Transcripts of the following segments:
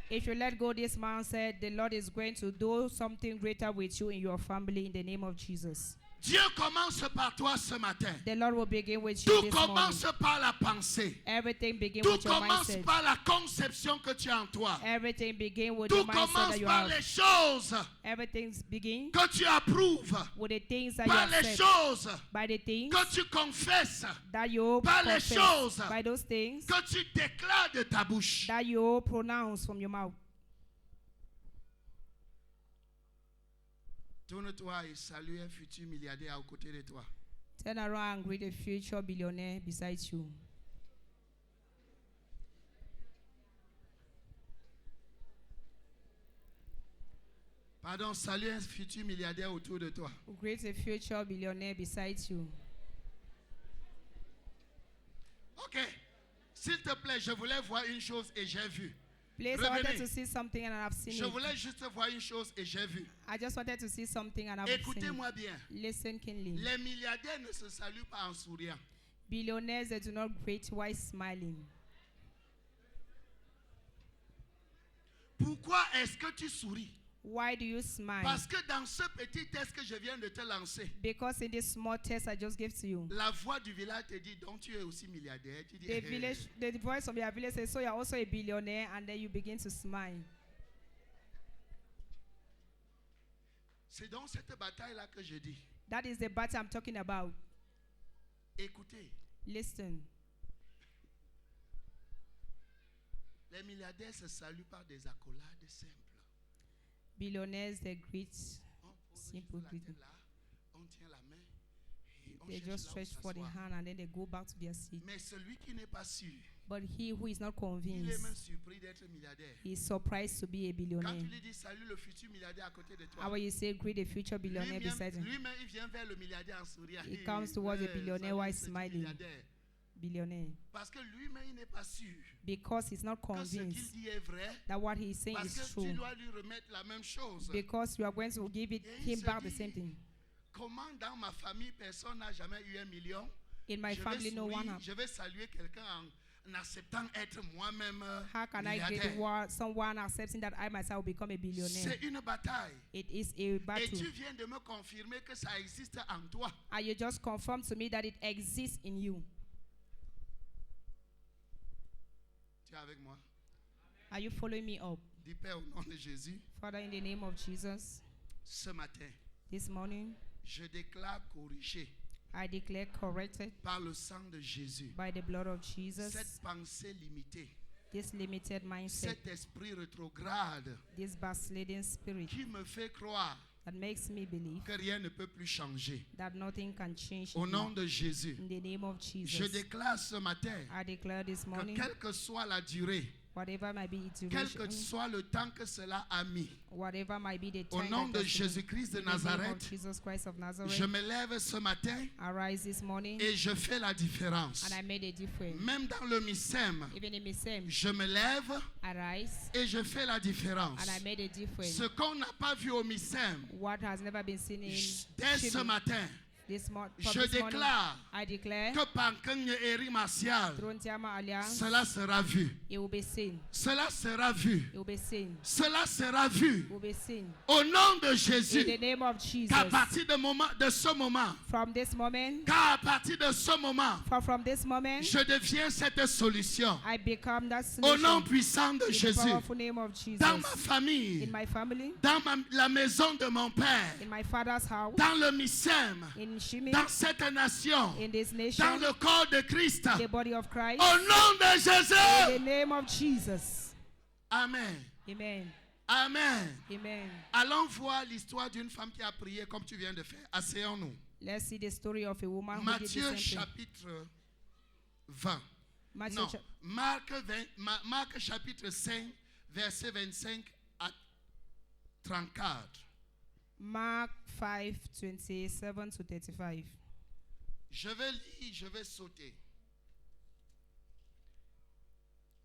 If you let go this mindset, the Lord is going to do something greater with you in your family in the name of Jesus. Dieu commence par toi ce matin. The Lord will begin with you Tout this morning. commence par la pensée. Everything begins Tout with your commence mindset. par la conception que tu as en toi. Everything begins with Tout the mindset commence that you par have. les choses Everything begins que tu approuves, with the things that you par les accept. choses By the things que tu confesses, that you par les confess. choses By those things que tu déclares de ta bouche. that you pronounce from your mouth. Tourne-toi et salue un futur milliardaire à côté de toi. Turn around and greet a future billionaire beside you. Pardon, salue un futur milliardaire autour de toi. Greet a future billionaire beside you. Ok. S'il te plaît, je voulais voir une chose et j'ai vu. Please, I wanted Revenez. to see something and I've seen Je it. voulais juste voir une chose et j'ai vu. I just wanted to see something and I've seen it. Écoutez-moi bien. Listen keenly. Les milliardaires ne se saluent pas en souriant. Billionaires, they do not greet while smiling. Pourquoi est-ce que tu souris? Why do you smile? Parce que dans ce petit test que je viens de te lancer, Because in this small test I just gave to you, la voix du village te dit, donc tu es aussi milliardaire. Tu dis, the voice of your village says, so you're also a billionaire, and then you begin to smile. C'est dans cette bataille-là que je dis. That is the battle I'm talking about. Écoutez, Listen. les milliardaires se saluent par des accolades simples. Billionaires, they greet On pose simple juste la greeting. tête là, on tient la main et on They cherche just là où stretch for the s'asseoir. hand and then they go back to their seat. Mais celui qui n'est pas sûr, But he who is not il est convinced, même surpris d'être milliardaire. he is surprised to be a Quand billionaire. tu lui dis salut le futur milliardaire à côté de toi, How will you say greet a future billionaire beside him? lui-même il vient vers le milliardaire en souriant. He comes towards the billionaire while Salut, smiling. milliardaire. Billionaire. Parce que lui-même il n'est pas sûr Because he's not que ce qu'il convinced dit est vrai. that what he is saying Parce is que true. tu dois lui remettre la même chose. Because you are going to give it Et il him se back the dit, same thing. Comment dans ma famille personne n'a jamais eu 1 million? In my Je family, vais no one. sourire, je vais saluer quelqu'un en acceptant être moi-même How can I get milliardaire. someone accepting that I myself will become a billionaire? C'est une bataille. It is a Et battle. tu viens de me confirmer que ça existe en toi. And you just confirm to me that it exists in you. Tu es avec moi? Are you following me up? Dis Père au nom de Jésus. Father, in the name of Jesus, Ce matin, this morning, je déclare corrigé I declare corrected par le sang de Jésus. by the blood of Jesus, Cette pensée limitée, this limited mindset, cet esprit rétrograde this backsliding spirit qui me fait croire that makes me believe que rien ne peut plus changer. that nothing can change Au in nom me. de Jésus, In the name of je Jesus, déclare ce matin I declare this que morning, quelle que soit la durée, whatever might be its quel que duration, soit le temps que cela a mis, whatever might be the au time nom that de has been, Jésus-Christ de in the name of Nazareth, Jesus Christ of Nazareth, je me lève ce matin arise this morning, et je fais la différence. and I made a difference. Même dans le MISEM, Even in the same, je me lève arise, et je fais la différence. and I made a difference. Ce qu'on n'a pas vu au MISEM, What has never been seen in dès ce Shimi, matin, this je morning, déclare I declare, que par Kanye Eri Martial, Trontiama Alliance, cela sera vu. it will be seen. Cela sera vu. It will be seen. Cela sera vu. It will be seen. Au nom de In the Jésus, name of Jesus. qu'à partir de ce moment, From this moment, qu'à partir de ce moment, from this moment, je deviens cette solution. I become that Au nom solution. puissant de In the Jésus, powerful name of Jesus. dans ma famille, In my family, dans la maison de mon père, in my father's house, dans le MISEM, in Shimi, dans cette nation, in this dans nation, le corps de Christ. the body of Christ, Au nom de in Jésus. the name of Jesus. Amen. Amen. Amen. Amen. Allons voir l'histoire d'une femme qui a prié comme tu viens de faire. Asseyons-nous. Let's see the story of a woman who did the Matthieu same thing. chapitre 20. Matthew Non, Marc chapitre 5, verset 25 à 34. Mark 5, 27 to 35. Je vais lire, je vais sauter.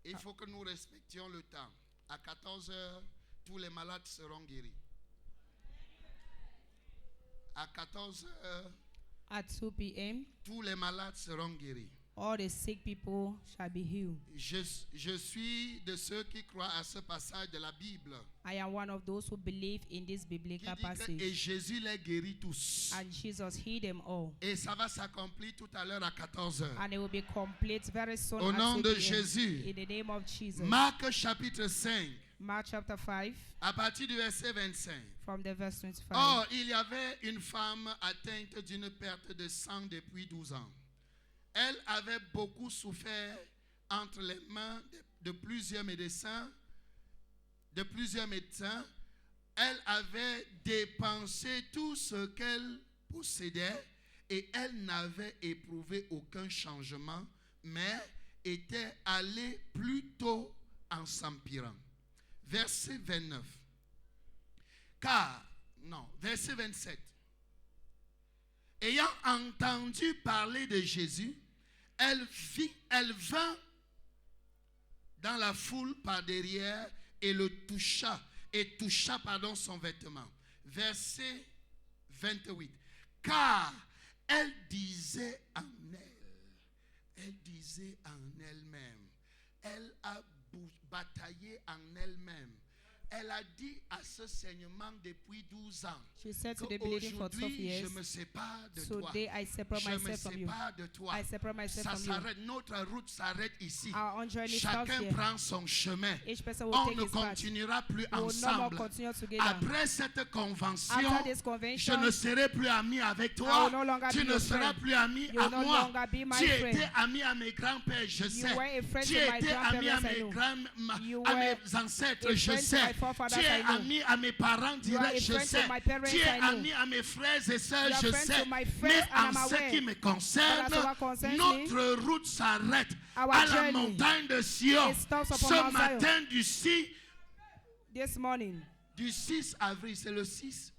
Il faut que nous respections le temps. À 14 heures, tous les malades seront guéris. À 14 heures, At 2 p.m., tous les malades seront guéris. all the sick people shall be healed. Je suis de ceux qui croient à ce passage de la Bible. I am one of those who believe in this Qui biblical dit que, et passage. Jésus les guérit tous. And Jesus healed them all. Et ça va s'accomplir tout à l'heure à 14h. And it will be complete very soon. Au at nom 6 de p.m. Jésus. In the name of Jesus. Marc chapitre 5, Mark chapter 5, à partir du verset 25. from the verse 25. Or, il y avait une femme atteinte d'une perte de sang depuis 12 ans. Elle avait beaucoup souffert entre les mains de plusieurs médecins. Elle avait dépensé tout ce qu'elle possédait et elle n'avait éprouvé aucun changement, mais était allée plutôt en s'empirant. Verset 29. Verset 27. Ayant entendu parler de Jésus, elle vint dans la foule par derrière et toucha son vêtement. Verset 28. Car elle disait en elle-même, elle a bataillé en elle-même. Elle a dit à ce saignement depuis 12 ans. She said to the bleeding for 12 Aujourd'hui, years. je me sépare de toi. Today I separate Je me myself from you. sépare de toi. I separate myself Ça from you. s'arrête, notre route s'arrête ici. Our own journey starts Chacun here. prend son chemin. Each person will On take ne his path. continuera plus We will no more ensemble. continue together. Après cette convention, After this je convention, ne serai plus ami avec I toi. will no longer Tu be ne your seras friend. plus ami You à will no moi. longer be my Tu friend. étais ami à mes grands-pères, je sais. You were a friend Tu to my étais ami à grandparents, I mes, know. You à were mes ancêtres, a je friend to sais. my forefathers, Tu es I know. ami à mes parents You are a directs, je friend to sais. my parents, Tu es I know. ami à mes frères et sœurs, You are je friend sais. to my friends, Mais and en I'm ce aware. qui me concerne, But as what concerns notre route s'arrête Our à la journey montagne de Sion. it stops upon Ce Mount Zion. matin du 6 this morning, avril, c'est le 6.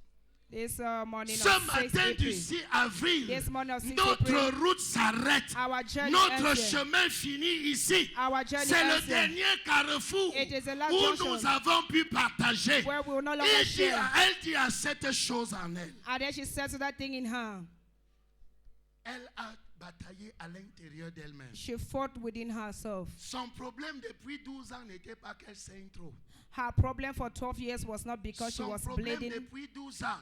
this morning Ce of 6 matin du April, 6 avril, this morning of 6 notre April, route s'arrête. our journey Notre ends here. chemin finit ici. Our journey C'est le ends here. dernier carrefour It is the last où junction nous avons pu partager. where we will no longer share. Elle dit à cette chose en elle. And then she said to that thing in her. Elle a bataillé à l'intérieur d'elle-même. She fought within herself. Son problème depuis 12 ans n'était pas qu'elle saigne trop. Her problem for 12 years was not because she Son was problème bleeding. depuis 12 ans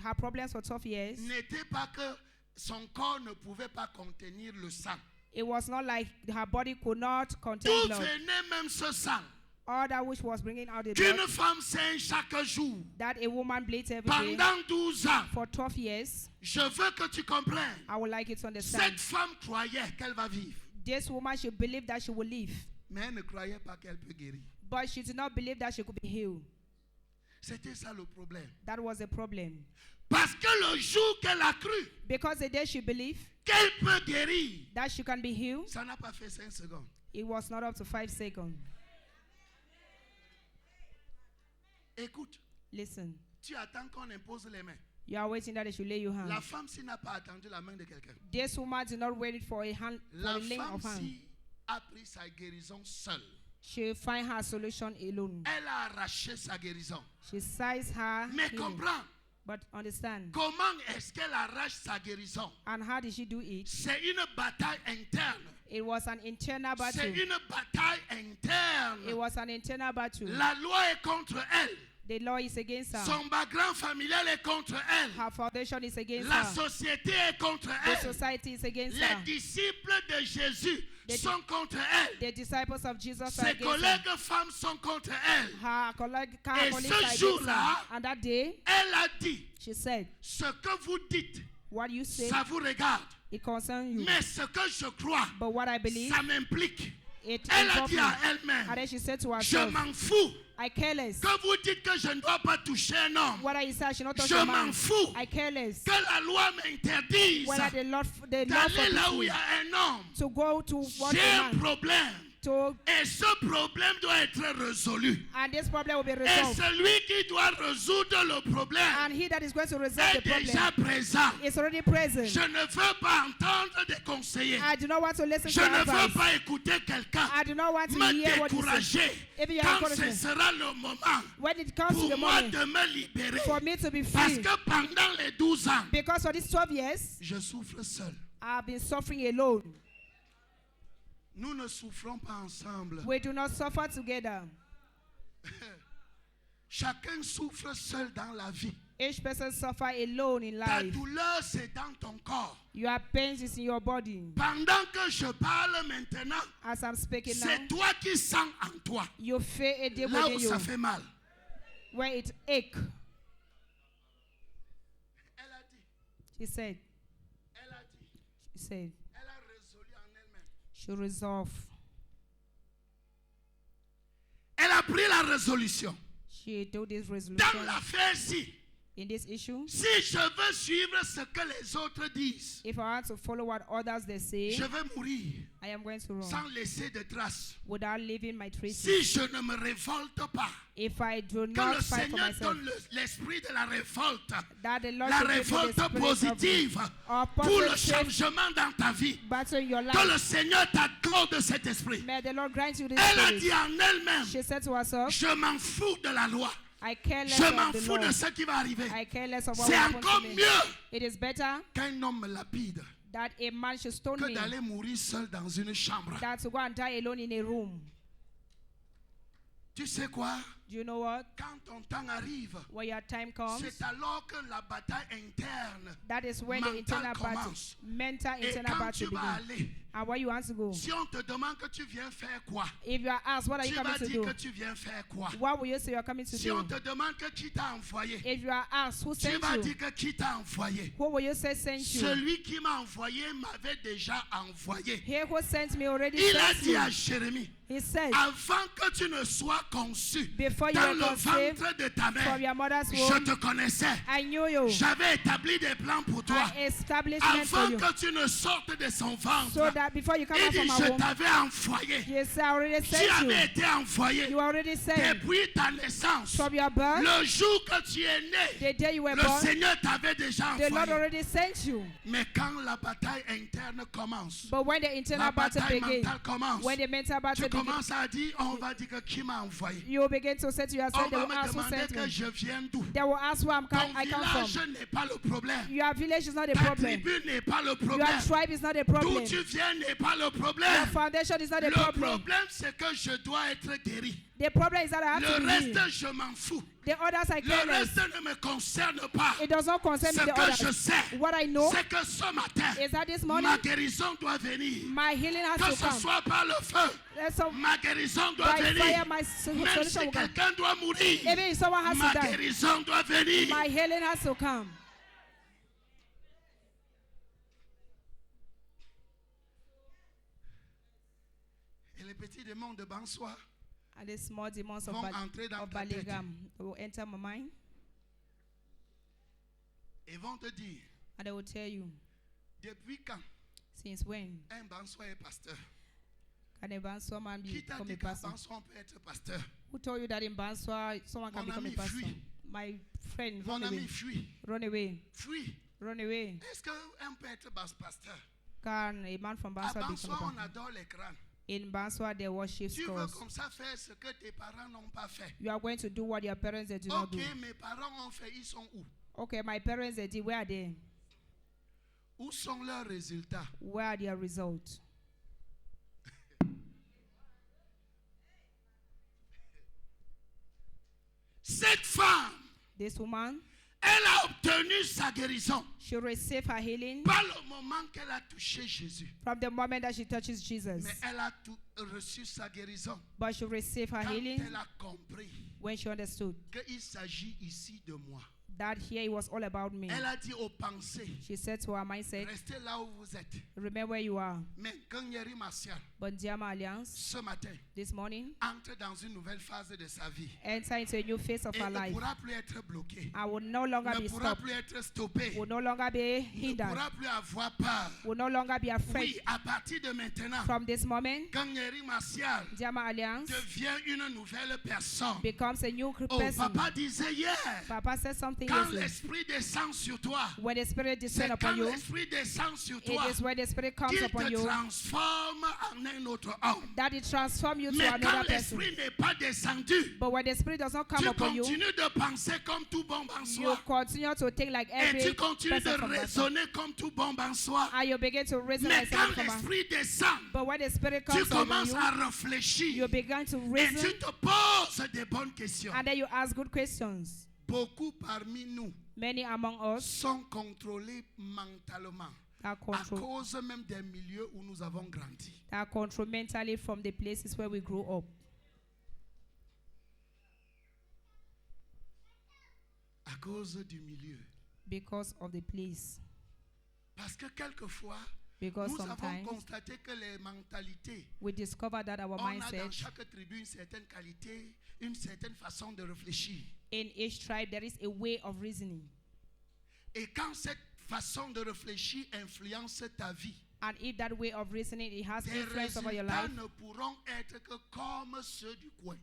Her problems for 12 years, n'était pas que son corps ne pouvait pas contenir le sang. it was not like her body could not contain D'où blood. venait même ce sang? All that which was bringing out the Qu'une blood, femme saigne chaque jour that a woman bleeds every day pendant 12 ans. for 12 years. Je veux que tu comprennes. I would like you to understand. Cette femme croyait qu'elle va vivre, This woman, she believed that she would live, mais elle ne croyait pas qu'elle peut guérir. but she did not believe that she could be healed. C'était ça le problème. That was the problem. Parce que le jour qu'elle a cru Because the day she believed qu'elle peut guérir, that she can be healed, ça n'a pas fait 5 secondes. it was not up to 5 seconds. Écoute, Listen, tu attends qu'on impose les mains. you are waiting that they should lay your La hand. femme-ci n'a pas attendu la main de quelqu'un. This woman did not wait for a hand, for La a laying of hand. femme-ci a pris sa guérison seule. She find her solution alone. Elle a arraché sa guérison. She sees her Mais healing. comprends, But understand, comment est-ce qu'elle arrache sa guérison? and how did she do it? C'est une bataille interne. It was an internal C'est battle. une bataille It interne. was an internal battle. La loi est contre elle. The law is against her. Son background familial est contre elle. Her foundation is against La her. société est contre The elle. society is against Les her. disciples de Jésus The- sont contre elle. The disciples of Jesus are Ses against her. collègues femmes sont contre elle. Her colleagues Et are ce against jour-là, her. And that day, Elle a dit, she said, ce que vous dites, what you say, ça vous regarde. it concerns you. Mais ce que je crois, But what I believe, ça m'implique. it Elle a involves dit me. à elle-même, And then she said to je herself, m'en fous I care less. que vous dites que je ne dois pas toucher un homme. Whether you say I should not touch Je a m'en man, fous I care less. que la loi m'interdise Whether the Lord d'aller là où il y forbids a me un homme. to go to what J'ai a un man, problème. to, Et ce problème doit être résolu. and this problem will be Et resolved. celui qui doit résoudre le problème And he that is going to resolve est the déjà problem présent. is already present. Je ne veux pas entendre des conseillers. I do not want to listen Je to ne veux advice. pas écouter quelqu'un I do not want to me hear what you say. décourager If you are quand ce encouraging, sera le moment when it comes to pour the moi moment de me libérer. for me to be Parce free, que pendant les 12 ans, because for these 12 years, je souffre seul. I've been suffering alone. Nous ne souffrons pas ensemble. We do not suffer together. Chacun souffre seul dans la vie. Each person suffer alone in Ta life. douleur, c'est dans ton corps. Your pain is in your body. Pendant que je parle maintenant, As I'm speaking now, c'est toi qui sens en toi. you feel a deep Là within où you, ça fait mal. where it ache. Elle a dit, She said, elle a dit, she said, elle a résolu en elle-même. she resolved. Elle a pris la résolution. She took this Dans resolution l'affaire-ci, in this issue. si je veux suivre ce que les autres disent, If I want to follow what others they say, je vais mourir I am going to run sans laisser de traces. without leaving my traces. Si je ne me révolte pas, If I do que not le fight for Seigneur myself, donne l'esprit de la révolte, that the Lord la should give me the révolte spirit positive of pour le positive changement dans ta vie. battle in your Que life. le Seigneur t'accorde cet esprit. May the Lord grant you this Elle a spirit. dit en elle-même, She said to herself, je m'en fous de la loi. I care less Je of m'en the fous de law. ce qui va arriver. I care less of what C'est will happen encore to me. mieux It is better qu'un homme lapide that a man should stone que me d'aller mourir seul dans une chambre. than to go and die alone in a room. Tu sais quoi? Do you know what? Quand ton temps arrive, When your time comes, c'est alors que la bataille interne, that is when the mental internal battle, commence. mental Et internal quand tu battle vas begins. aller, And where you want to go? si on te demande que tu viens faire quoi, If you are asked, what are you tu coming vas to dire do? que tu viens faire quoi. What will you say you are coming to Si on do? te demande que qui t'a envoyé, If you are asked, who tu sent vas you? dire que qui t'a envoyé. Who will you say sent you? Celui qui m'a envoyé m'avait déjà envoyé. He who sent me already Il a sent dit à you. Jérémie, He said, avant que tu ne sois conçu before you dans were le conceived ventre de ta from mère, your mother's je womb, te connaissais. I knew you. J'avais établi des plans pour toi. I established men for Avant you. que tu ne sortes de son So ventre, that before you come il out dit, from je my womb, t'avais envoyé. yes, I already Tu sent avais you. été envoyé You already sent. depuis ta naissance. From your birth, Le jour que tu es né, the day you were le born, Seigneur t'avait déjà the Lord envoyé. already sent you. Mais quand la bataille interne commence, But when the internal la battle bataille begins, mentale commence, when the mental tu battle begins, commences à dire, on va dire que qui m'a envoyé. you will begin to say to On yourself, they va will me ask who demander sent que me. je viens d'où. They will ask where Ton I come village from. n'est pas le problème. Your village is not the Ta problem. tribu n'est pas le Your problème. tribe is not the D'où problem. tu viens n'est pas le Your problème. foundation is not the Le problem. problème, c'est que je dois être guéri. The problem is that I have Le to be healed. reste, je m'en fous. The others I Le care less. reste ne me concerne pas. It does not concern Ce me the que je others. sais, What I know c'est que ce matin, is that this morning ma guérison doit venir. my healing has Que to ce come. soit par le feu, Let's so ma guérison doit by fire venir. my Même solution si will come. quelqu'un doit mourir, Even if someone has ma to die, guérison doit venir. my healing has to come. Et les petits démons de Bansoir And the small demons of, vont entrer dans of ta tête Baligam will enter my mind et vont te dire, and they will tell you, depuis quand since when un Bansoir est pasteur? can a Banswa man Qui t'a become dit a qu'un pastor? Bansoir peut être pasteur? Who told you that in Banswa someone can Mon become a ami, pastor? fuis. My friend, Mon run ami, away. fuis. Run away. Fuis. Run away. Est-ce qu'un peut être pasteur? Can a man from À Banswa become a Bansoir, on pastor? adore les crânes. In Banswa, they worship Tu veux skulls. comme ça faire ce que tes parents n'ont pas fait. You are going to do what your parents they do not Ok, do. mes parents ont fait, ils sont où? Okay, my parents they did. Where are they? Où sont leurs résultats? Where are their results? Cette femme, This woman, elle a obtenu sa guérison she received her healing par le moment qu'elle a touché Jésus. from the moment that she touches Jesus. Mais elle a reçu sa guérison But she received her quand healing elle a compris when she understood qu'il s'agit ici de moi. that here it was all about me. Elle a dit aux pensées, She said to her mindset, restez là où vous êtes. remember where you are. Mais quand Yeri Martial, Bondiama Alliance, ce matin, this morning, entre dans une nouvelle phase de sa vie, enter into a new phase of et her ne life. pourra plus être bloqué, I will no longer ne be pourra stopped, plus être stoppé, will no longer be ne hindered, pourra plus avoir peur. will no longer be afraid. Oui, à partir de maintenant, From this moment, quand Yeri Martial Diama Alliance devient une nouvelle personne. becomes a new Oh, person. papa disait hier, Papa said something quand seriously. l'esprit descend sur toi, When the Spirit c'est descends quand upon you, l'esprit descend sur toi it is when the Spirit comes qu'il upon te you transforme en un autre homme. that it transforms you to Mais quand another person. l'esprit n'est pas descendu, But when the Spirit does not come tu upon you, continues de penser comme tout bon en you soi. continue to think like Et every tu continues de person from that. raisonner comme tout bon en soi. And you begin to reason Mais like quand someone from a- l'esprit descend, But when the Spirit tu comes upon commences you, à réfléchir. you begin to Et reason, tu te poses des bonnes questions. and then you ask good questions. Beaucoup parmi nous Many among us sont contrôlés mentalement are à controlled, cause même des milieux où nous avons grandi. are controlled mentally from the places where we grew up. À cause du milieu. Because of the place. Parce que quelquefois, Because nous avons sometimes constaté que les mentalités, we discover that our on a dans mindset, chaque tribu une certaine qualité, une certaine façon de réfléchir. in each tribe, there is a way of reasoning. Et quand cette façon de réfléchir influence ta vie, And if that way of reasoning, it has tes influence over your résultats life, ne pourront être que comme ceux du coin.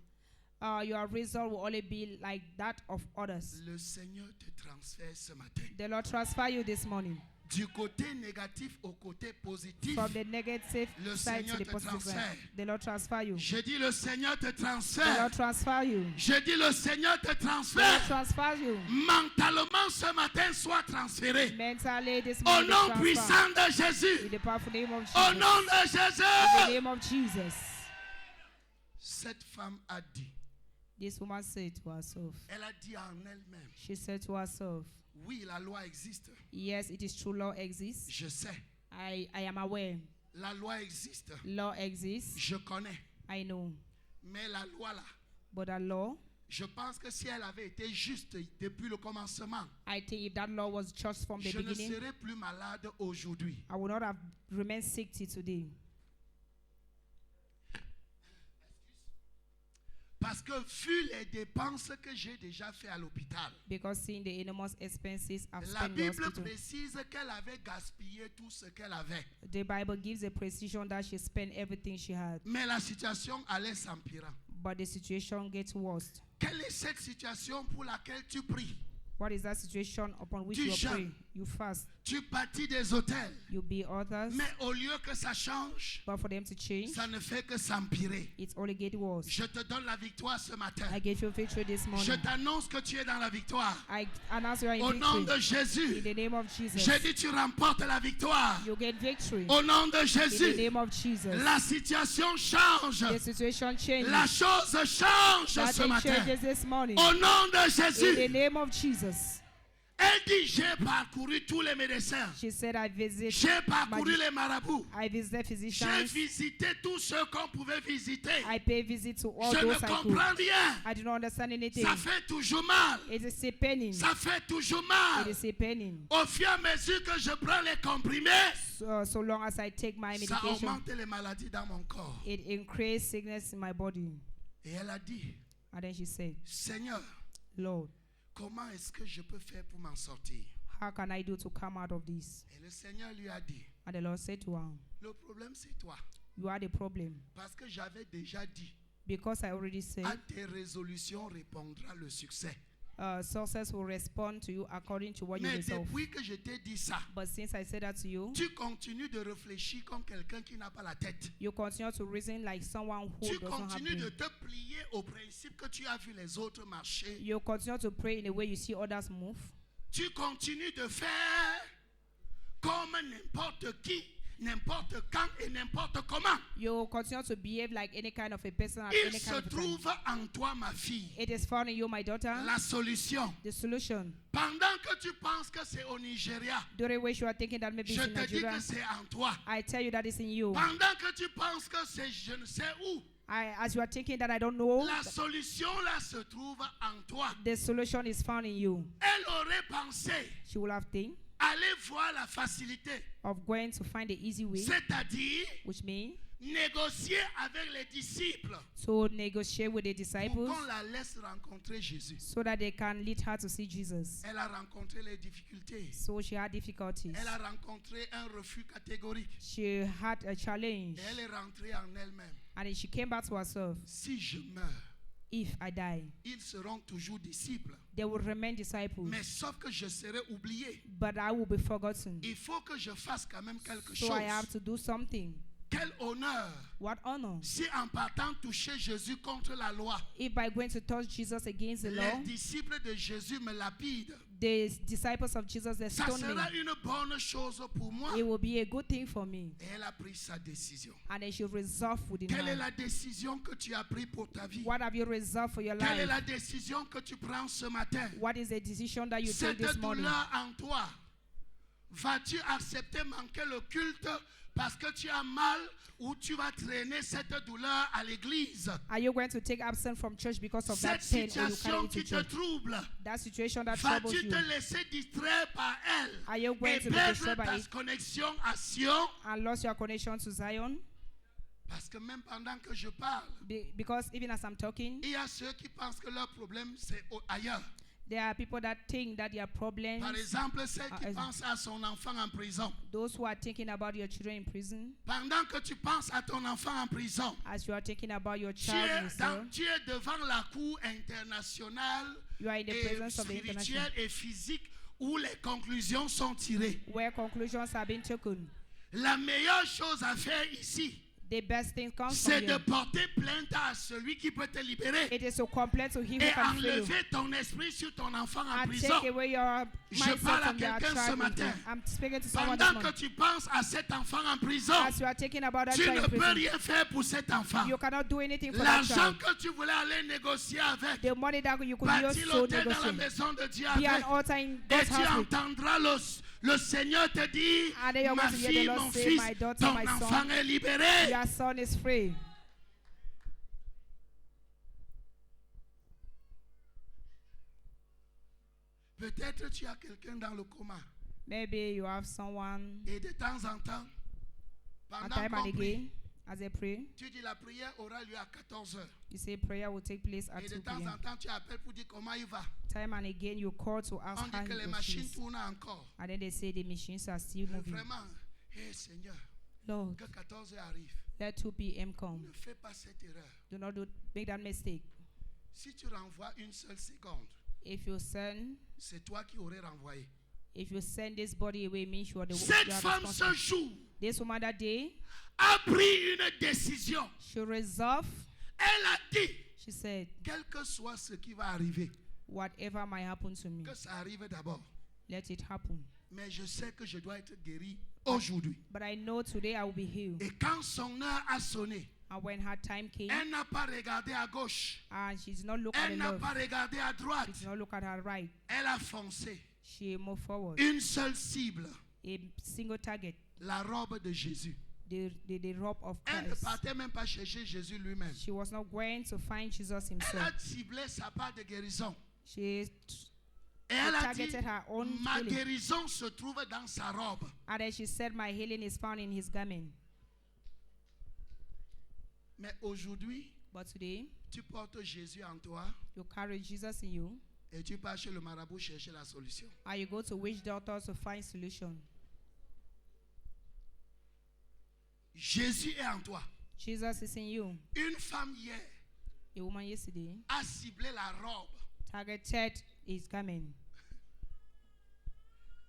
your result will only be like that of others. Le Seigneur te transfère ce matin. The Lord transfer you this morning Du côté négatif au côté positif, from the negative le side Seigneur to the te positive transfère. side. The Lord transfer you. Je dis le Seigneur te The transfère. Lord transfer you. Je dis le Seigneur te The Lord transfère. transfer you. Mentalement ce matin, sois transféré. Mentally this Au morning, nom transfer. puissant de Jésus. In the powerful name of Au Jesus. nom de In the Jésus. name of Jesus. Cette femme a dit, This woman said to herself, elle a dit en elle-même, she said to herself, oui, la loi existe. yes, it is true, law exists. Je sais. I am aware. La loi existe. Law exists. Je connais. I know. Mais la loi là, But a law, je pense que si elle avait été juste depuis le commencement, I think if that law was just from the je ne beginning, serais plus malade aujourd'hui. I would not have remained sick till today. Parce que vu les dépenses que j'ai déjà fait à l'hôpital, Because seeing the enormous expenses I've la spent in the Bible hospital, précise qu'elle avait gaspillé tout ce qu'elle avait. the Bible gives a precision that she spent everything she had. Mais la situation allait s'empirant. But the situation gets worse. Quelle est cette situation pour laquelle tu pries? What is that situation upon which Tu you jeûnes. pray? You fast. Tu bâtis des hôtels. You be others. Mais au lieu que ça change, But for them to change, ça ne fait que s'empirer. it's only get worse. Je te donne la victoire ce matin. I gave you victory this Je morning. t'annonce que tu es dans la victoire. I announce you are Au in nom victory. de Jésus. In the name of Jesus. J'ai dit tu remportes la victoire. You get victory. Au nom de In the Jésus. name of Jesus. La situation change. The situation changes. La chose change That ce it matin. changes this morning. Au nom de In the Jésus. name of Jesus. Elle dit, j'ai parcouru tous les médecins. She said, I visited J'ai parcouru les marabouts. visited J'ai physicians. visité tous ceux qu'on pouvait visiter. I pay visit to all Je ne those I could. comprends rien. I do not understand anything. Ça fait toujours mal. It is a pain. Ça fait toujours It mal. is a pain. Au fur et à mesure que je prends les comprimés, So long as I take my ça medication, augmente les maladies dans mon corps. it increases sickness in my body. Et elle a dit, And then she said, Seigneur, Lord, comment est-ce que je peux faire pour m'en sortir? how can I do to come out of this? Et le Seigneur lui a dit, And the Lord said to her, le problème c'est toi. you are the problem. Parce que j'avais déjà dit, Because I already said, à tes résolutions répondra le succès. success will respond to you according to what you Mais resolve. depuis que je t'ai dit ça, But since I said that to you, tu continues de réfléchir comme quelqu'un qui n'a pas la tête. you continue to reason like someone who Tu does not have continues de brain. te plier au principe que tu as vu les autres marcher. You continue to pray in the way you see others move. Tu continues de faire comme n'importe qui, n'importe quand et n'importe comment. You continue to behave like any kind of a person at Il any se kind of a time. trouve en toi, ma fille, It is found in you, my daughter, la solution. the solution. Pendant que tu penses que c'est au Nigeria, During which you are thinking that maybe je it's in te dis Nigeria, que c'est en toi. I tell you that it's in you. Pendant que tu penses que c'est je ne sais où, As you are thinking that I don't know, la solution là se trouve en toi. the solution is found in you. Elle aurait pensé She will have think aller voir la facilité, of going to find the easy way, c'est-à-dire which means négocier avec les disciples to negotiate with the pour disciples qu'on la laisse rencontrer Jésus. so that they can lead her to see Jesus. Elle a rencontré les difficultés. So she had difficulties. Elle a rencontré un refus catégorique. She had a challenge. Et elle est rentrée en elle-même. And then she came back to herself. Si je meurs, if I die. Ils seront toujours disciples. They will remain disciples. Mais sauf que je serai oublié. But I will be forgotten. Il faut que je fasse quand même quelque So chose. I have to do something. Quel honneur What honor? si en partant toucher Jésus contre la loi, If by going to touch Jesus against the law, les disciples de Jésus me lapident. the disciples of Jesus, they Ça stone me. sera une bonne chose pour moi. It will be a good thing for me. Et elle a pris sa décision. And they should resolve within Quelle est her. la décision que tu as prise pour ta vie? What have you resolved for your Quelle est life? la décision que tu prends ce matin? What is the decision that you take Cette this morning? douleur en toi, vas-tu accepter manquer le culte parce que tu as mal ou tu vas traîner cette douleur à l'église? Are you going to take absence from church because of that Cette pain, or you carry situation it to qui te church? trouble, That situation that troubles vas-tu you. te laisser distraire par elle Are you going et to be perdre destroyed by ta it connexion à Sion? and lost your connection to Zion? Parce que même pendant que je parle, Because even as I'm talking, il y a ceux qui pensent que leur problème c'est ailleurs. there are people that think that their problems, Par exemple, celle qui as- pense à son enfant en prison. those who are thinking about your children in prison, Pendant que tu penses à ton enfant en prison, as you are thinking about your tu child in es, cell, tu es devant la cour internationale you are in the et presence of the international, spirituelle et physique où les conclusions sont tirées. where conclusions have been taken. La meilleure chose à faire ici, The best thing comes c'est from de you. porter plainte à celui qui peut te libérer It is to complain to him who et can free you. enlever ton esprit sur ton enfant en And prison. take away your Je mindset parle à from their quelqu'un ce child in matin. prison. I'm speaking to someone this Pendant que morning. tu penses à cet enfant en prison, As you are thinking about that tu child ne in peux prison, rien faire pour cet enfant. you cannot do anything for that L'argent child. que tu voulais aller négocier avec, The money that you could bâtis use to l'autel dans la negotiate. maison de Dieu Be avec, an altar in et God's tu house with. entendras le Seigneur te dire, And then you're ma going to hear fille, the Lord mon say, fils, my daughter, ton my son, enfant est libéré. your son is free. Peut-être tu as quelqu'un dans le coma. Maybe you have someone Et de temps en temps, a pendant time and qu'on prie, again as they pray. tu dis la prière aura lieu à 14 heures. You say prayer will take place at Et de 2 temps en p.m. temps, tu appelles pour dire comment il va. Time and again you call to ask On how dit que les he machines is. tournent encore. And then they say the machines are still moving. Vraiment, hé Seigneur, Lord, que 14 heures arrive. let 2 p.m. come. Ne fais pas cette erreur. Do not make that mistake. Si tu renvoies une seule seconde, If you send c'est toi qui aurais renvoyé. this body away, means you are the Cette you are femme ce responsible. jour This woman that day, a pris une décision. she resolved. Elle a dit, She said, quel que soit ce qui va arriver, whatever might happen to me, que ça arrive d'abord. let it happen. Mais je sais que je dois être guéri aujourd'hui. But I know today I will be healed. Et quand son heure a sonné, And when her time came, elle n'a pas regardé à gauche. and she did not look at Elle the n'a left, pas regardé à she droite. did not look at her right, Elle a foncé. she moved forward. Une seule cible, A single target, la robe de Jésus. the robe of Elle ne Christ. partait même pas chercher Jésus lui-même. She was not going to find Jesus Elle himself. a ciblé sa part de guérison. She Et elle a dit, targeted her own ma healing. guérison se trouve dans sa robe. And then she said, my healing is found in his garment. Mais aujourd'hui, But today, tu portes Jésus en toi you carry Jesus in you, et tu pars chez le marabout chercher la solution. and you go to witch doctor to find solution. Jésus est en toi. Jesus is in you. Une femme hier A woman yesterday a ciblé la robe. targeted his garment.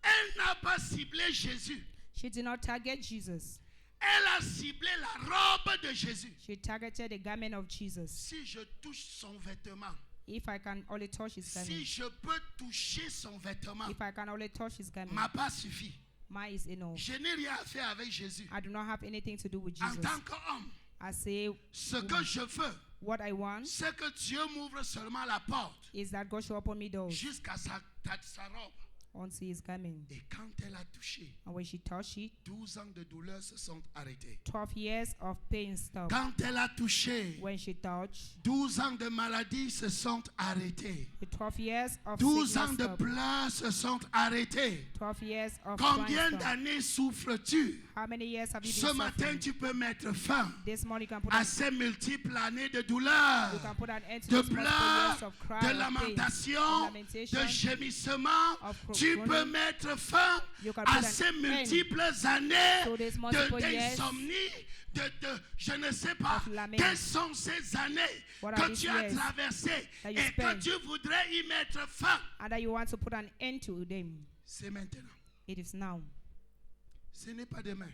Elle n'a pas ciblé Jésus. She did not target Jesus. Elle a ciblé la robe de Jésus. She targeted the garment of Jesus. Si je touche son vêtement, If I can only touch his si garment, je peux toucher son vêtement, if I can only touch his garment, m'a pas suffi. mine is enough. Je n'ai rien à faire avec Jésus. I do not have anything to do with En Jesus. tant qu'homme, I say, ce que je veux, what I want c'est que Dieu m'ouvre seulement la porte is that God should open me doors jusqu'à sa robe. onto his garment. Et quand elle a touché, And when she touched it, 12 ans de douleur se sont arrêtés. 12 years of pain stopped. Quand elle a touché, When she touched, 12 ans de maladie se sont arrêtés. the 12 years of 12 sickness ans de stopped. pleurs se sont arrêtés. 12 years of Combien crying stopped. d'années souffres-tu? How many years have you Ce been matin, suffering? tu peux mettre fin This morning you can put à an, ces multiples années de douleur, you can put an end to de these multiple pleurs, years of cry, de of pain, lamentation, of lamentation, de gémissement. of Tu Tu peux mettre fin You can à put an ces end multiples années to these multiple years d'insomnie, je ne sais pas. of lament. Quelles sont ces années What are que these tu as years traversées that you et que spent? tu voudrais y mettre fin? and that you want to put an end to them. C'est maintenant. It is now. Ce n'est pas demain.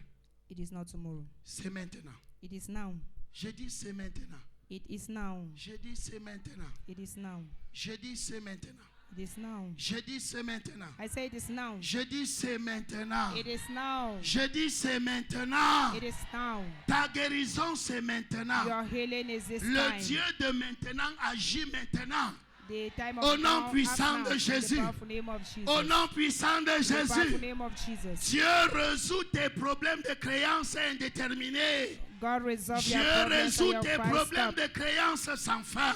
It is not tomorrow. C'est maintenant. It is now. Je dis c'est maintenant. It is now. Je dis c'est maintenant. It is now. Je dis c'est maintenant. It is now. Je dis c'est maintenant. I say it is now. Je dis c'est maintenant. It is now. Je dis c'est maintenant. It is now. Ta guérison c'est maintenant. Your healing is this Le time. Dieu de maintenant agit maintenant. The time Au of nom now, puissant up now, de in Jésus. the powerful name of Jesus. Au nom puissant de In the powerful Jésus. name of Jesus. Dieu résout tes problèmes de créances indéterminées. God resolve Dieu your problems and résout your tes Christ problèmes up. de créances sans fin.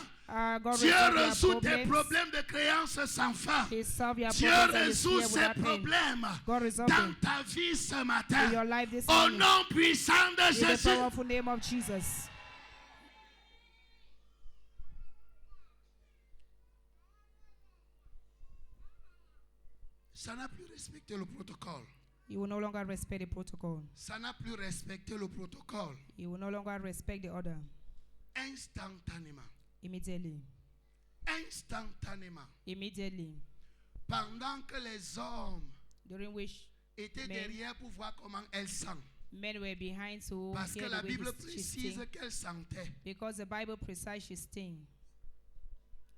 God Dieu resolve your résout tes problems. problèmes de créances sans fin. He solve your Dieu problems and his résout fear ces without end. problèmes God resolve dans them ta vie ce in your matin. life this Au morning. nom puissant de In the Jésus. powerful name of Jesus. Ça n'a plus respecté le protocole. You will no longer respect the protocol. Ça n'a plus respecté le protocole. You will no longer respect the order. Instantanément. Immediately. Instantanément. Immediately. Pendant que les hommes During which étaient Men. derrière pour voir comment elle sent. men were behind to Parce que hear la the way Bible she précise sting. qu'elle sentait. Because the Bible precise she sting.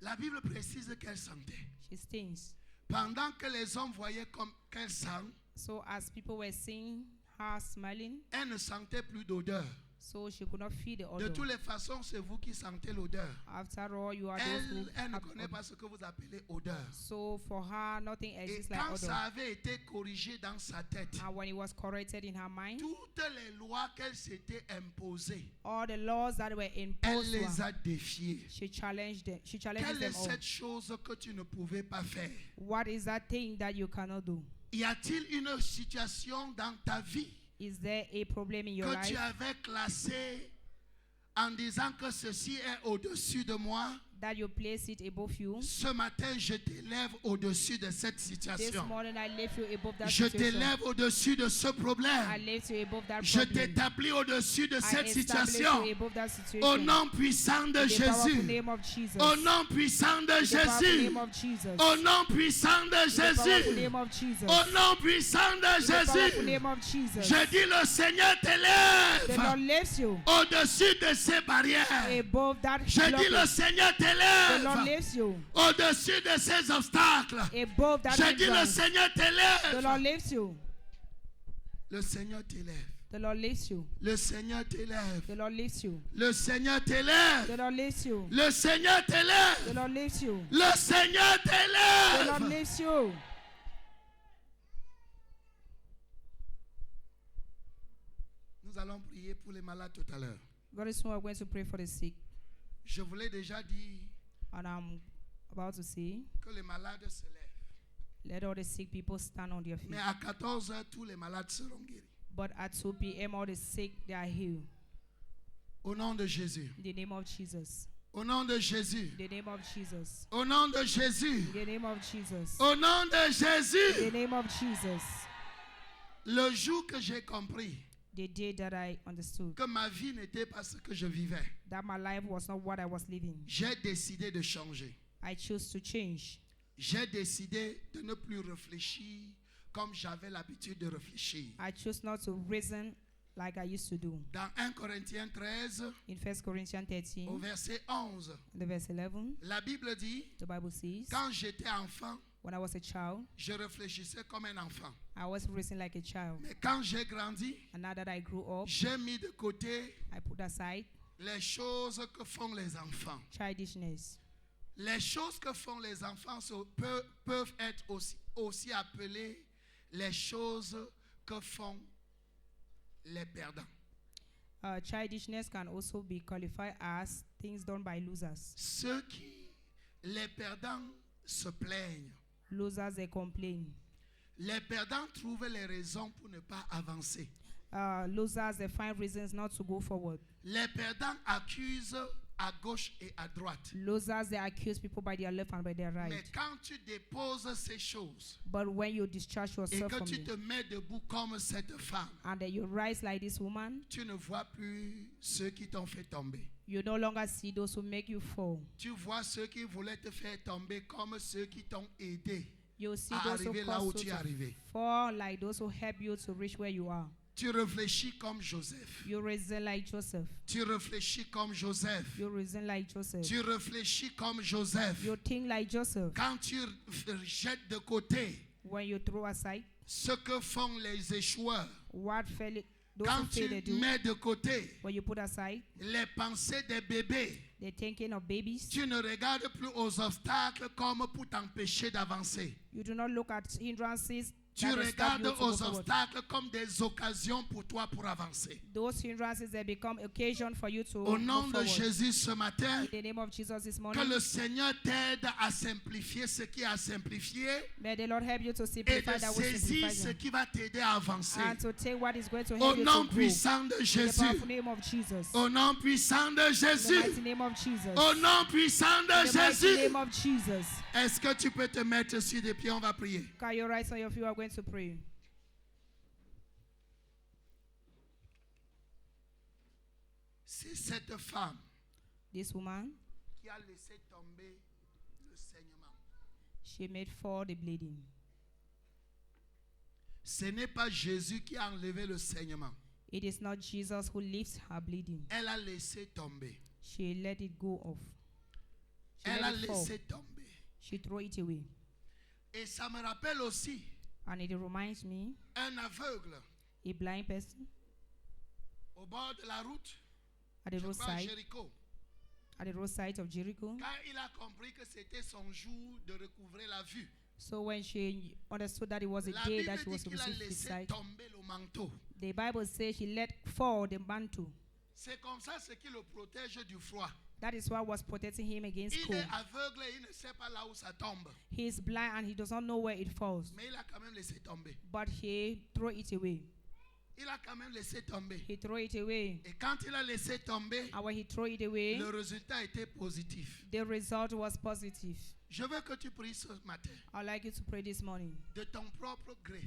La Bible précise qu'elle sentait. She stings. Pendant que les hommes voyaient comme qu'elle sent, So as people were seeing her smiling, elle ne sentait plus d'odeur. so she could not feel the De odor. toutes les façons, c'est vous qui sentez l'odeur. After all, you are those who Elle ne have connaît odor. pas ce que vous appelez odeur. So for her, nothing Et exists like quand ça odor. avait été corrigé dans sa tête, And when it was corrected in her mind, toutes les lois qu'elle s'était imposées, all the laws that were elle imposed to les her, a défiées. she challenged them. She challenges Quelle them est all. cette chose que tu ne pouvais pas faire? What is that thing that you cannot do? Y a-t-il une situation dans ta vie Is there a problem in your que tu life avais classée en disant que ceci est au-dessus de moi? that you place it above you? Ce matin, je t'élève au-dessus de cette This situation. morning I lift you above that Je situation. t'élève au-dessus de ce I problème. lift you above that Je problem. t'établis au-dessus de I cette establish situation. you above that situation. Au nom puissant de In the powerful Jésus. name of Jesus. Au nom puissant de In the powerful Jésus. name of Jesus. Au nom puissant de In the powerful Jésus. name of Jesus. Au nom puissant de In the powerful Jésus. name of Jesus. Je dis le Seigneur The t'élève Lord lifts you au-dessus de ces barrières. above that Je dis le blockage. Seigneur The Lord t'élève lifts you au-dessus de ces obstacles. above that Je dis le hindrance. Seigneur The Lord t'élève. lifts you. Le Seigneur t'élève. The Lord lifts you. Le Seigneur t'élève. The Lord lifts you. Le Seigneur t'élève. The Lord lifts you. Le Seigneur The t'élève. Lord lifts you. Le Seigneur The Lord t'élève. lifts you. Nous allons prier pour les malades tout à l'heure. Very soon we're going to pray for the sick. Je vous l'ai déjà dit And I'm about to say, que les malades se lèvent. let all the sick people stand on their feet. Mais à 14 heures, tous les malades seront guéris. But at 2 p.m., all the sick, they are healed. Au nom de Jésus. In the name of Jesus. Au nom de Jésus. In the name of Jesus. Au nom de Jésus. In the name of Jesus. Au nom de In Jésus. the name of Jesus. Le jour que j'ai compris The day that I understood que ma vie n'était pas ce que je vivais, that my life was not what I was living, j'ai décidé de changer. I chose to change. J'ai décidé de ne plus réfléchir comme j'avais l'habitude de réfléchir. I chose not to reason like I used to do. Dans 1 Corinthiens 13, In 1 Corinthians au 13, verset 11, the verse 11, la Bible dit, the Bible says, quand j'étais enfant, when I was a child, je réfléchissais comme un enfant. I was reasoning like a child. Mais quand j'ai grandi, And now that I grew up, j'ai mis de côté I put aside les choses que font les enfants. childishness. Les choses que font les enfants peuvent être aussi appelées les choses que font les perdants. Childishness can also be qualified as things done by losers. Ceux qui, les perdants, se plaignent. Losers, they complain. Les perdants trouvent les raisons pour ne pas avancer. Losers, they find reasons not to go forward. Les perdants accusent à gauche et à droite. Losers, they accuse people by their left and by their right. Mais quand tu déposes ces choses But when you discharge et yourself que from tu them, te mets debout comme cette femme, and then you rise like this woman, tu ne vois plus ceux qui t'ont fait tomber. you no longer see those who make you fall. Tu vois ceux qui voulaient te faire tomber comme ceux qui t'ont aidé You see à those who arriver là où cause tu you es to arrivé. fall like those who help you to reach where you are. Tu réfléchis comme Joseph. You reason like Joseph. Tu réfléchis comme Joseph. You reason like Joseph. Tu réfléchis comme Joseph. You think like Joseph. Quand tu jettes de côté When you throw aside ce que font les échoueurs, what fail, those quand who fail they tu do, mets de côté when you put aside les pensées des bébés, the thinking of babies, tu ne regardes plus aux obstacles comme pour t'empêcher d'avancer. you do not look at hindrances Tu that will stop regardes you to go aux forward. obstacles comme des occasions pour toi pour avancer. Those hindrances, they become occasion for you to Au nom move de forward. Jésus ce matin, In the name of Jesus this que morning, le Seigneur t'aide à simplifier ce qui est à simplifier may the Lord help you to et simplify de that which saisir ce simplifies qui va t'aider à avancer. and to take what is going to Au help you nom to grow. puissant de In the Jésus. powerful name of Jesus. Au nom puissant de In the Jésus. mighty name of Jesus. Au nom puissant de In the mighty Jésus. name of Jesus. Est-ce que tu peux te mettre sur des pieds? On va prier. Can you rise on your feet? We are going to pray. C'est cette femme This woman, qui a laissé tomber le saignement. she made fall the bleeding. Ce n'est pas Jésus qui a enlevé le saignement. It is not Jesus who lifts her bleeding. Elle a laissé tomber. She let it go off. She Elle a let it fall. laissé tomber. She threw it away. Et ça me rappelle aussi And it reminds me, un aveugle a blind person au bord de la route, at the je crois à roadside, Jéricho. at the roadside of Jericho. Quand il a compris que c'était son jour de recouvrer la vue, So when she understood that it was a la day Bible that she dit was to qu'il a receive his laissé sight, tomber le manteau. the Bible says she let fall the mantle. C'est comme ça ce qui le protège du froid. That is what was protecting him against Il cold. est aveugle et il ne sait pas là où ça tombe. He is blind and he does not know where it falls. Mais il a quand même laissé tomber. But he threw it away. Il a quand même laissé tomber. He threw it away. Et quand il a laissé tomber, And when he threw it away, le résultat était positif. the result was positive. Je veux que tu pries ce matin I'd like you to pray this morning de ton propre gré,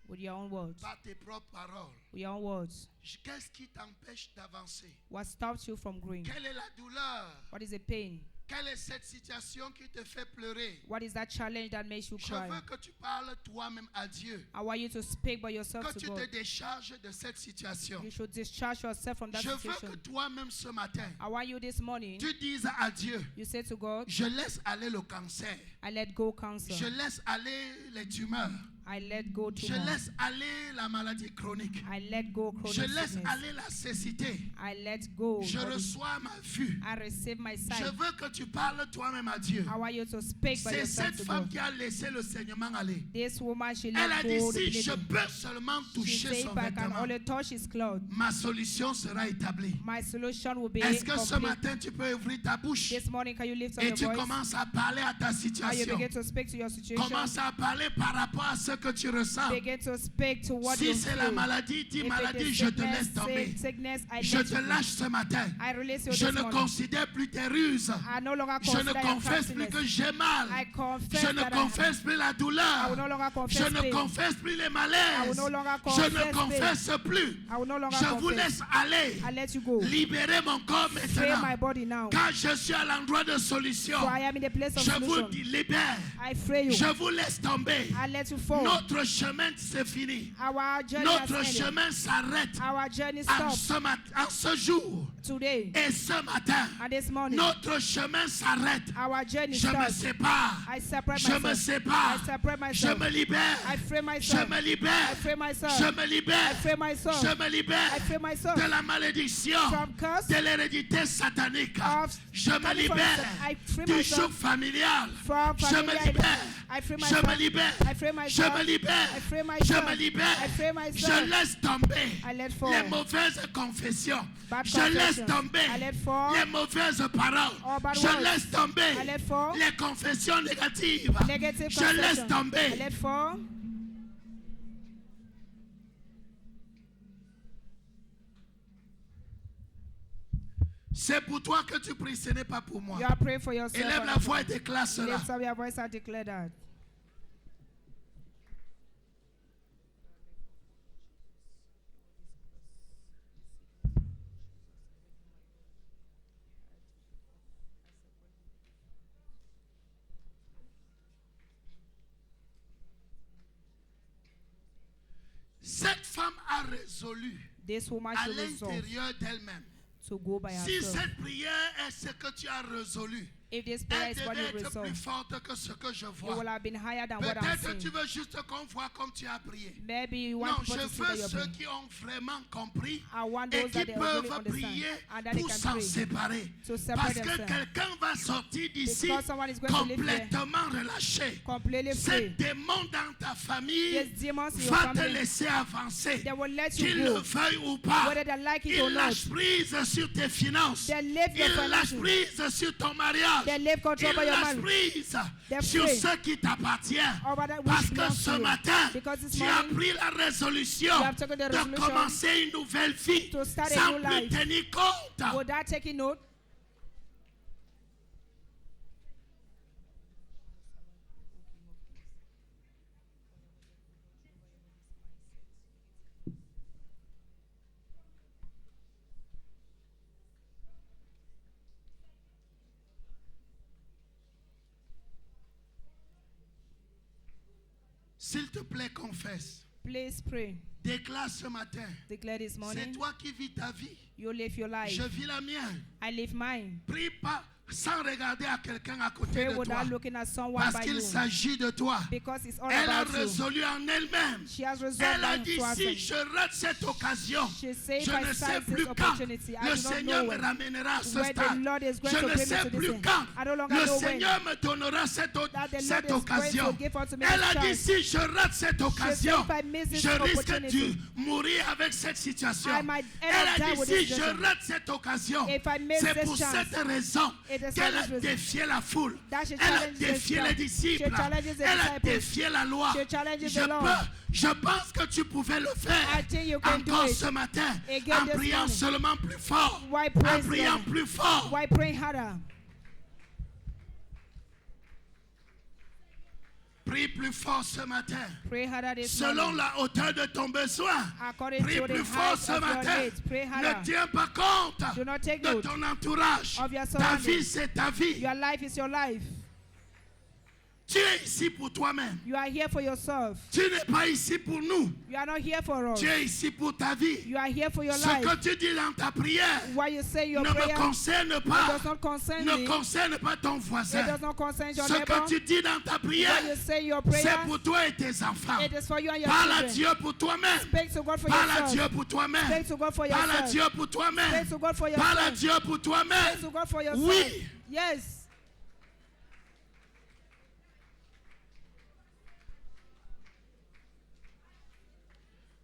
with your own words. par tes propres paroles. With your own words. Qu'est-ce qui t'empêche d'avancer? What stops you from growing? Quelle est la douleur? What is the pain? Quelle est cette situation qui te fait pleurer? What is that challenge that makes you Je cry? veux que tu parles toi-même à Dieu. I want you to speak by yourself Que to tu God. te décharges de cette situation. You should discharge yourself from that Je veux que situation. toi-même ce matin, I want you this morning, tu dises à Dieu, you say to God, je laisse aller le cancer. I let go cancer. Je laisse aller les tumeurs. I let go Je tumor. laisse aller la maladie chronique. I let go Je chronic laisse sickness. aller la cécité. I let go. Je body. reçois ma vue. I receive my Je sight. veux que tu parles toi-même à Dieu. I want you to speak by C'est yourself cette to femme God. qui a laissé le saignement aller. This woman, she Elle a let dit, go the si je bleeding. peux seulement She toucher said, son if I can vêtement, only touch his cloth, ma solution sera établie. my solution will be Est-ce que ce complete. matin tu peux ouvrir ta bouche This morning, can you lift up et your tu voice? commences à parler à ta And you situation? begin to speak to your situation. Commence à parler par rapport à ce que tu ressens. Begin to speak to what Si you c'est la feel. maladie, dis If it maladie, is je te sickness, laisse tomber. sickness, I Je let te you go. lâche ce matin. I release you Je this ne morning. considère plus tes ruses. I no longer Je consider ne your confesse plus craftiness. que j'ai mal. I confess Je ne that confesse plus la I douleur. will no longer Je confess ne pain. confesse plus les I will malaises. no longer Je ne confess confesse plus. I will no longer Je vous confess. laisse aller. I let you go. Libérez mon corps Free my maintenant. body now. Car je suis à l'endroit de solution. For I am in the place of Je vous solution. libère. I free you. Je vous laisse tomber. I let you fall. Notre chemin c'est fini. Our journey Notre has ended. chemin s'arrête Our journey en stops en ce jour today et ce matin. and this morning. Notre chemin s'arrête. Our journey Je me stops. sépare. I separate Je me myself. sépare. I separate Je myself. me libère. I free Je myself. me libère. I free myself. Je me libère. I free myself. Je me libère I free myself de la malédiction, from curse, de l'hérédité satanique. of Je me coming from libère the- I free du myself joug familial. from Je me familiar libère. identity. I free Je myself. me libère. I free Je myself. me libère. I free Je myself. me libère. I free Je myself. laisse tomber I let fall. les mauvaises confessions. Bad Je laisse confessions. tomber I let fall. les mauvaises paroles. All bad Je words. laisse tomber I let fall. les confessions négatives. Negative Je laisse confession. tomber. I let fall. C'est pour toi que tu pries, ce n'est pas pour moi. You are praying for yourself. Élève la voix et déclare cela. Lift up your voice and declare that. Cette femme a résolu This woman à should resolve l'intérieur d'elle-même. to go by Si herself. cette prière est ce que tu as résolu, If this prayer elle is what you devait être resolve, plus forte que ce que je it will vois. have been higher than what I'm Peut-être saying. tu veux juste qu'on voit comme tu as prié. Maybe you Non, want je people to see veux that you're ceux praying. qui ont vraiment compris I want et those qui that they really peuvent understand prier and that they pour can s'en pray séparer. to separate Parce que themselves. quelqu'un va sortir d'ici Because someone is going to live here complètement relâché. completely Ces free. démons dans ta famille These demons in your va te family, laisser avancer. they will let you Qu'ils le go, veuillent ou pas. whether they like it or Il not. lâche prise sur tes finances. They live your Il lâche finances. prise sur ton mariage. They live control Il by your lâche marriage. prise They're sur free ce qui t'appartient. over that Parce which que belongs ce to you. matin, Because this tu as morning, pris la résolution you have taken the de resolution commencer une nouvelle vie to start a sans new plus life. tenir compte. without taking note, S'il te plaît, confesse. please pray. Déclare ce matin. Declare this C'est morning, toi qui vis ta vie. you live your life. Je vis la mienne. I live mine. Prie pas sans regarder à quelqu'un à côté Pray de toi. without looking at someone Parce by qu'il you. s'agit de toi. Because it's all Elle a about you. résolu en elle-même. She has resolved Elle a now dit, to si herself. je rate cette occasion, She said, je if I ne sais seize plus this quand opportunity, I le do not Seigneur know me ramènera à ce where the stade. Lord is going Je to ne bring me sais to plus this quand end. I no longer le know when Seigneur me donnera cette that the Lord cette is going occasion. to give unto me Elle this a dit, chance. si je rate cette occasion, if I miss this je risque opportunity, de mourir avec cette situation. I might end Elle up a die dit, with si this je situation. rate cette occasion, If I miss c'est this pour chance, cette raison it is qu'elle for a this reason défié la foule. that she Elle a challenges défié the les crowd. disciples. She challenges the Elle a disciples. défié la loi. She challenges the law. Je pense que tu pouvais le faire I think you can do encore it. ce matin Again en this priant morning. seulement plus fort. Why En praise priant God? plus fort. Why praying harder? Prie plus fort ce matin. Pray harder this Selon morning. la hauteur de ton besoin. According Prie to the plus fort height ce of your matin. needs. Pray Ne harder. tiens pas compte Do not take de note ton entourage. of your Ta surroundings. vie, c'est ta vie. Your life is your life. Tu es ici pour toi-même. You are here for yourself. Tu n'es pas ici pour nous. You are not here for us. Tu es ici pour ta vie. You are here for your Ce life. que tu dis dans ta prière What you say your ne me prayer concerne it pas. does not concern Ne me. concerne pas ton It voisin. does not concern your Ce neighbor. que tu dis dans ta What prière, you say your c'est prayer, pour toi et tes enfants. it is for you and your Parle à children. Dieu pour toi-même. Speak to God for Parle à yourself. Dieu pour toi-même. Speak to God for Parle à yourself. Dieu pour toi-même. Speak to God for Parle à yourself. Dieu pour Speak toi-même. to God for yourself. Oui. Yes.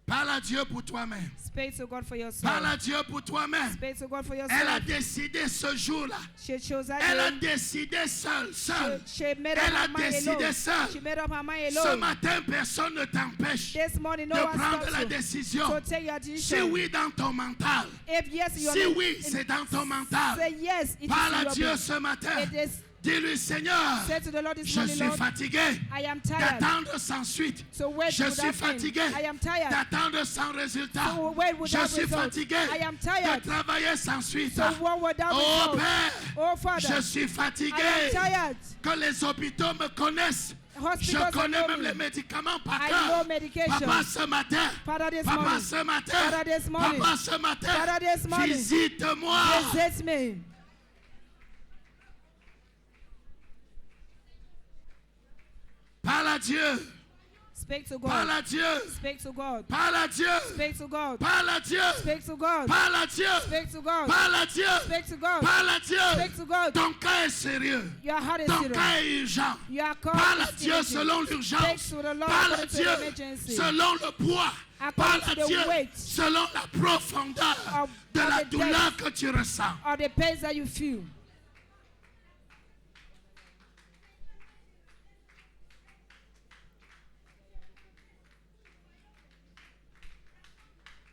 Parle à Dieu pour toi-même. Speak to God for yourself. Parle à Dieu pour toi-même. Speak to God for Elle a yourself. décidé ce jour-là. She chose that Elle a day. décidé seule. She made up Elle a her mind décidé alone. seule. She made up her mind Ce alone. matin, personne ne t'empêche This morning, de no one prendre stops la you décision. to take your Si decision. oui, dans ton mental. If yes, you Si oui, c'est dans ton mental. say yes. It Parle is à your Dieu will. ce matin. It is. Dis-lui, Seigneur, Say to the Lord this je morning, suis Lord, fatigué I am tired. d'attendre sans suite. So wait Je suis without fatigué end. I am tired. d'attendre sans résultat. So wait Je without suis result. fatigué I am tired. de travailler sans suite. So what without Oh result? Père, Oh Father, je suis I am fatigué tired. que les hôpitaux me connaissent. Je Hospitals connais know même me. les médicaments par I cœur. know medication. Papa, ce matin. Father, this Papa, morning. ce matin. Father, this morning. Papa, ce matin. Father, this morning. Visite-moi. Visit me. Parle à Dieu. Speak to Parle God. à Dieu. Speak to God. Parle à Dieu. Speak to God. Parle à Dieu. Speak to God. Parle à Dieu. Speak to God. Parle à Dieu. Speak to God. Parle à Dieu. Speak to God. Ton cas est sérieux. Your heart is Ton serious. cas est urgent. Your Parle à call is Dieu urgent. selon Speak l'urgence. to the Lord Parle à according to Dieu the emergency. selon le poids. According Parle to à the Dieu weight selon la profondeur of de la the douleur depth que tu ressens. or the pains that you feel.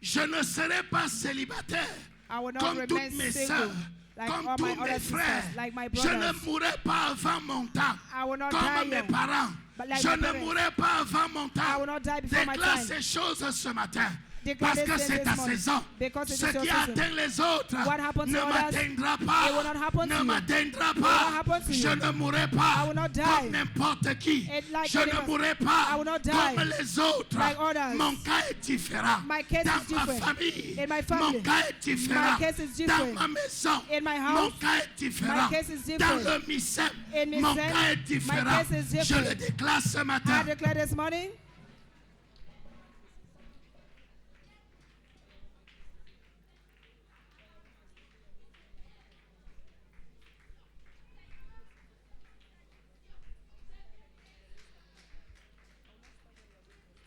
Je ne serai pas célibataire I will not comme remain toutes mes single sœurs like comme all tous my mes other frères. sisters, like my Je ne brothers. mourrai pas avant mon temps. I will not Comme die mes young. parents. But like Je my ne parents. mourrai pas avant mon I temps. will not die before my Déclare time. ces choses ce matin. Declare Parce que this c'est this ta morning. saison. Because it Ce is your qui season. atteint les autres What happens ne to others, m'atteindra it will pas. not happen Ne to you. m'atteindra It will pas. not happen to Je you. ne mourrai I pas will not die. comme n'importe qui. It like Je ne anyone. mourrai I pas will not die comme les autres. like others. Mon cas est différent. My case Dans is ma different. famille, In my mon family, cas est différent. my case is Dans different. ma maison, In my mon house, cas est différent. my case is Dans different. le MICEM, In mon MICEM, cas est my différent. case is Je different. le déclare ce I matin. declare this morning.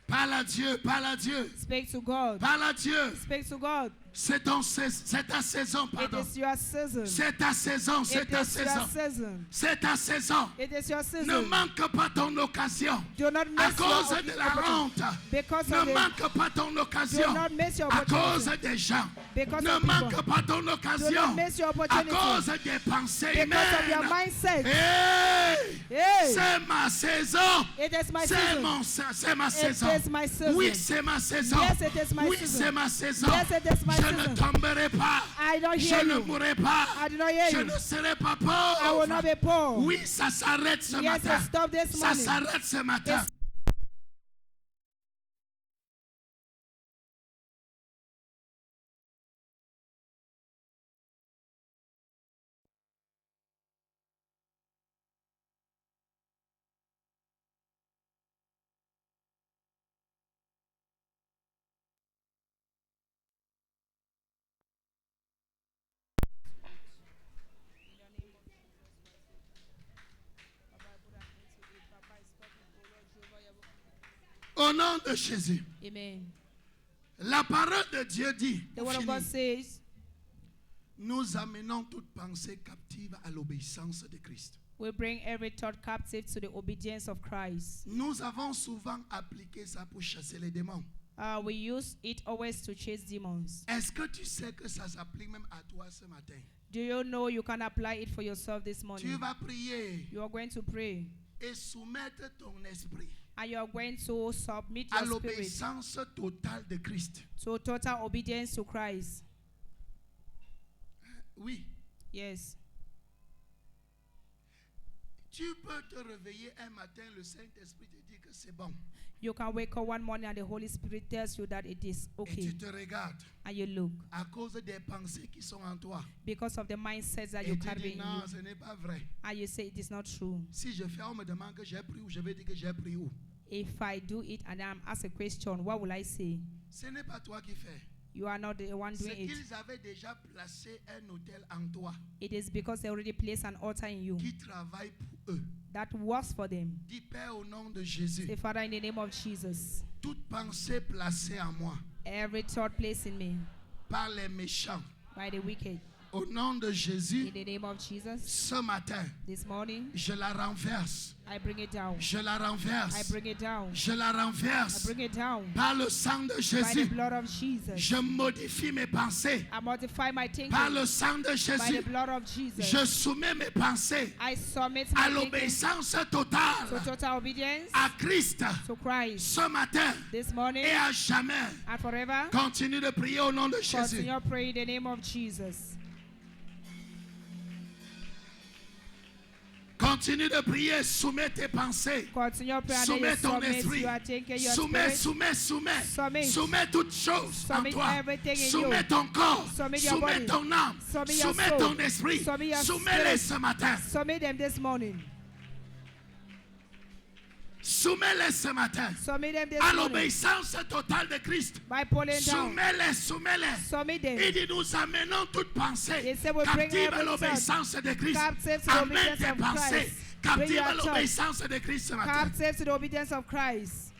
Parle à Dieu, parle à Dieu. Speak to God. Parle à Dieu. Speak to God. C'est ta saison, It pardon. is your season. C'est ta saison, c'est It ta is your saison. season. C'est ta saison. It is your Ne season. manque pas ton occasion. Do not À miss cause your de la opportunity. honte. Because Ne of the, manque pas ton do occasion. not miss your À cause opportunity. des gens. Because Ne of people. manque pas ton Do not occasion. miss your À opportunity. cause des pensées Because of your humaines. mindset. Hey! Hey, C'est ma saison. it is my C'est season. ma It saison. is my season. Oui, c'est ma saison. Yes, it is my Oui, season. c'est ma saison. Yes, it is my Je ne season. tomberai pas. I don't Je hear ne you. mourrai pas. I do not hear Je you. ne serai pas I will not pauvre. be poor. Oui, ça s'arrête ce Yes, matin. it stop this Ça morning. s'arrête ce matin. It's- Au nom de Jésus. Amen. La parole de Dieu dit, The word of God says, nous amenons toute pensée captive à l'obéissance de Christ. we bring every thought captive to the obedience of Christ. Nous avons souvent appliqué ça pour chasser les démons. We use it always to chase demons. Est-ce que tu sais que ça s'applique même à toi ce matin? Do you know you can apply it for yourself this Tu morning? vas prier You are going to pray. et soumettre ton esprit And you are going to submit à your spirit l'obéissance totale de Christ. to total obedience to Christ. Oui, Yes. tu peux te réveiller un matin, le Saint-Esprit te dit que c'est bon. You can wake up one morning and the Holy Spirit tells you that it is Et okay. tu te regardes And you look. à cause des pensées qui sont en toi. Because of the mindsets that Et you tu carry dis in non, you. ce n'est pas vrai. And you say it is not true. Si je fais, on me demande que j'ai pris où, je vais dire que j'ai pris où. If I do it and I'm asked a question, what will I say? Ce n'est pas toi qui fais. You are not the one C'est doing it. qu'ils avaient déjà placé un hôtel en toi It is because they already placed an altar in you qui travaille pour eux. that works for them. Dis Père au nom de Jésus, Say, Father, in the name of Jesus, toute pensée placée en moi every thought placed in me par les méchants, by the wicked, au nom de Jésus, in the name of Jesus, ce matin, this morning, je la renverse. I bring it down. Je la I renverse. bring it down. Je la I renverse. bring it down. Par le sang de By the Jésus, blood of Jesus, je modifie mes pensées. I modify my thinking. Par le sang de By the Jésus, blood of Jesus, je soumets mes pensées I submit à my thinking l'obéissance to totale total obedience à Christ to Christ. ce matin This morning et à jamais. and forever, Continue de prier au nom de Jésus. continue praying in the name of Jesus. Continue de prier, soumets tes pensées. Continue praying and Soumets you ton submit esprit. your thinking, your Soumets, spirit. soumets. Submit. Soumets toutes choses en Submit toi. everything in Soumets you. ton corps. Submit your Soumets body. ton âme. Submit your Soumets soul. ton esprit. Submit your Soumets-les spirit. ce matin. Submit them this morning. Soumets-les ce matin. Submit them this À morning. l'obéissance totale de Christ. By pulling down. Soumets-les, soumets-les. Submit them. Il dit, nous amenons toute pensée He said we bring captive à every l'obéissance de Christ. captive to the Amène obedience tes of pensées Christ. Bring captives your à thoughts l'obéissance de Christ ce matin. captive to the obedience of Christ.